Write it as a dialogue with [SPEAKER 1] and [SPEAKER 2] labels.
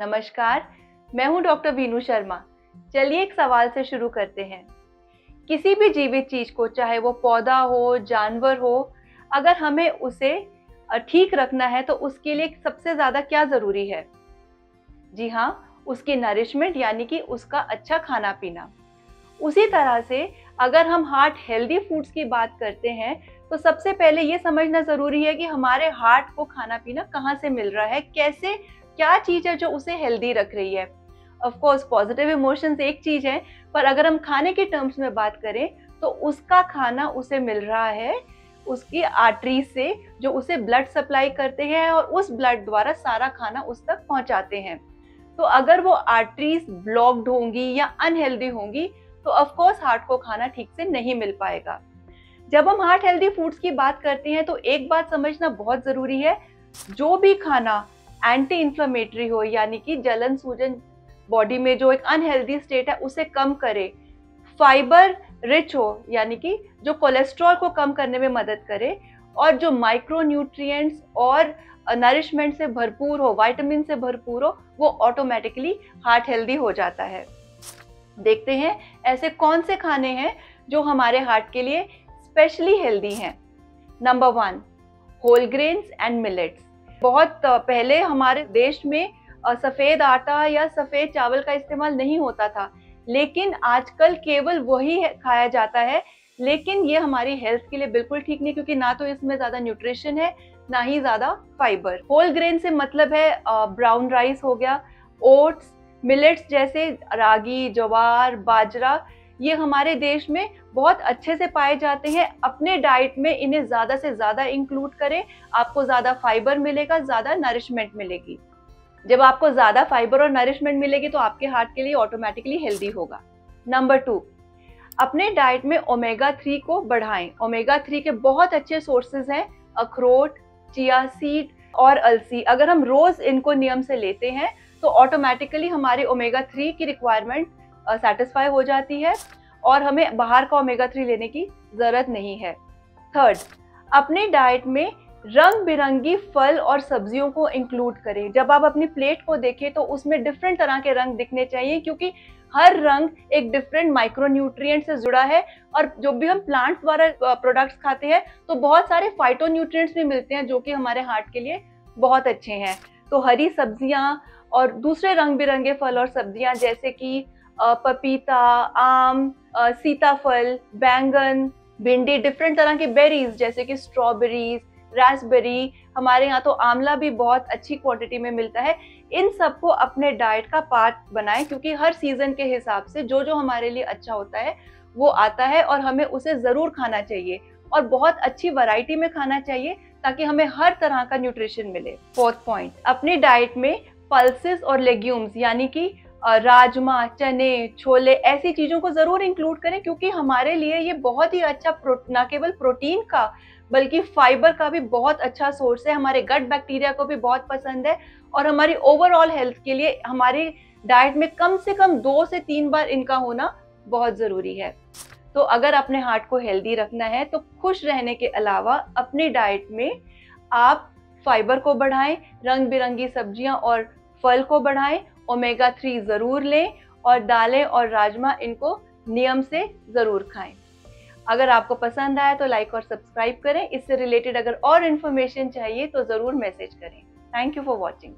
[SPEAKER 1] नमस्कार, मैं हूं डॉक्टर वीनू शर्मा। चलिए एक सवाल से शुरू करते हैं। किसी भी जीवित चीज को, चाहे वो पौधा हो, जानवर हो, अगर हमें उसे ठीक रखना है तो उसके लिए सबसे ज्यादा क्या जरूरी है? जी हाँ, उसकी नरिशमेंट यानी कि उसका अच्छा खाना पीना। उसी तरह से अगर हम हार्ट हेल्दी फूड्स की बात करते हैं तो सबसे पहले ये समझना जरूरी है कि हमारे हार्ट को खाना पीना कहाँ से मिल रहा है, कैसे, क्या चीज है जो उसे हेल्दी रख रही है। ऑफ कोर्स पॉजिटिव इमोशंस एक चीज है, पर अगर हम खाने के टर्म्स में बात करें तो उसका खाना उसे मिल रहा है उसकी आर्टरीज से, जो उसे ब्लड सप्लाई करते हैं और उस ब्लड द्वारा सारा खाना उस तक पहुंचाते हैं। तो अगर वो आर्टरीज ब्लॉक्ड होंगी या अनहेल्दी होंगी तो ऑफ कोर्स हार्ट को खाना ठीक से नहीं मिल पाएगा। जब हम हार्ट हेल्दी फूड्स की बात करते हैं तो एक बात समझना बहुत जरूरी है, जो भी खाना एंटी इंफ्लेमेटरी हो यानी कि जलन सूजन बॉडी में जो एक अनहेल्दी स्टेट है उसे कम करे, फाइबर रिच हो यानी कि जो कोलेस्ट्रॉल को कम करने में मदद करे, और जो माइक्रो न्यूट्रिएंट्स और नरिशमेंट से भरपूर हो, विटामिन से भरपूर हो, वो ऑटोमेटिकली हार्ट हेल्दी हो जाता है। देखते हैं ऐसे कौन से खाने हैं जो हमारे हार्ट के लिए स्पेशली हेल्दी हैं। Number 1, whole grains and millets. बहुत पहले हमारे देश में सफेद आटा या सफेद चावल का इस्तेमाल नहीं होता था, लेकिन आजकल केवल वही खाया जाता है। लेकिन ये हमारी हेल्थ के लिए बिल्कुल ठीक नहीं, क्योंकि ना तो इसमें ज्यादा न्यूट्रिशन है, ना ही ज्यादा फाइबर। होल ग्रेन से मतलब है ब्राउन राइस हो गया, ओट्स, मिलेट्स जैसे रागी, ज्वार, बाजरा, ये हमारे देश में बहुत अच्छे से पाए जाते हैं। अपने डाइट में इन्हें ज्यादा से ज्यादा इंक्लूड करें, आपको ज्यादा फाइबर मिलेगा, ज्यादा नरिशमेंट मिलेगी। जब आपको ज्यादा फाइबर और नरिशमेंट मिलेगी तो आपके हार्ट के लिए ऑटोमेटिकली हेल्दी होगा। नंबर 2, अपने डाइट में ओमेगा 3 को बढ़ाएं। ओमेगा 3 के बहुत अच्छे सोर्सेज हैं, अखरोट, चिया सीड और अलसी। अगर हम रोज इनको नियम से लेते हैं तो ऑटोमेटिकली हमारे ओमेगा 3 की रिक्वायरमेंट सेटिस्फाई हो जाती है और हमें बाहर का ओमेगा 3 लेने की जरूरत नहीं है। थर्ड, अपने डाइट में रंग बिरंगी फल और सब्जियों को इंक्लूड करें। जब आप अपनी प्लेट को देखें तो उसमें डिफरेंट तरह के रंग दिखने चाहिए, क्योंकि हर रंग एक डिफरेंट माइक्रोन्यूट्रिएंट से जुड़ा है। और जो भी हम प्लांट द्वारा प्रोडक्ट्स खाते हैं तो बहुत सारे फाइटोन्यूट्रिएंट्स भी मिलते हैं जो कि हमारे हार्ट के लिए बहुत अच्छे हैं। तो हरी सब्जियां और दूसरे रंग बिरंगे फल और सब्जियां जैसे कि पपीता, आम, सीताफल, बैंगन, भिंडी, डिफरेंट तरह के बेरीज जैसे कि स्ट्रॉबेरीज, रास्पबेरी, हमारे यहाँ तो आंवला भी बहुत अच्छी क्वांटिटी में मिलता है। इन सबको अपने डाइट का पार्ट बनाएं, क्योंकि हर सीजन के हिसाब से जो जो हमारे लिए अच्छा होता है वो आता है और हमें उसे जरूर खाना चाहिए, और बहुत अच्छी वैरायटी में खाना चाहिए ताकि हमें हर तरह का न्यूट्रिशन मिले। फोर्थ पॉइंट, अपनी डाइट में पल्सेस और लेग्यूम्स यानी कि राजमा, चने, छोले, ऐसी चीजों को जरूर इंक्लूड करें, क्योंकि हमारे लिए ये बहुत ही अच्छा न केवल प्रोटीन का बल्कि फाइबर का भी बहुत अच्छा सोर्स है। हमारे गट बैक्टीरिया को भी बहुत पसंद है और हमारी ओवरऑल हेल्थ के लिए हमारी डाइट में कम से कम 2 से 3 बार इनका होना बहुत जरूरी है। तो अगर अपने हार्ट को हेल्दी रखना है तो खुश रहने के अलावा अपनी डाइट में आप फाइबर को बढ़ाएं, रंग बिरंगी सब्जियां और फल को बढ़ाएं, ओमेगा 3 जरूर लें, और दालें और राजमा इनको नियम से जरूर खाएं। अगर आपको पसंद आया तो लाइक और सब्सक्राइब करें। इससे रिलेटेड अगर और इन्फॉर्मेशन चाहिए तो जरूर मैसेज करें। Thank you for watching.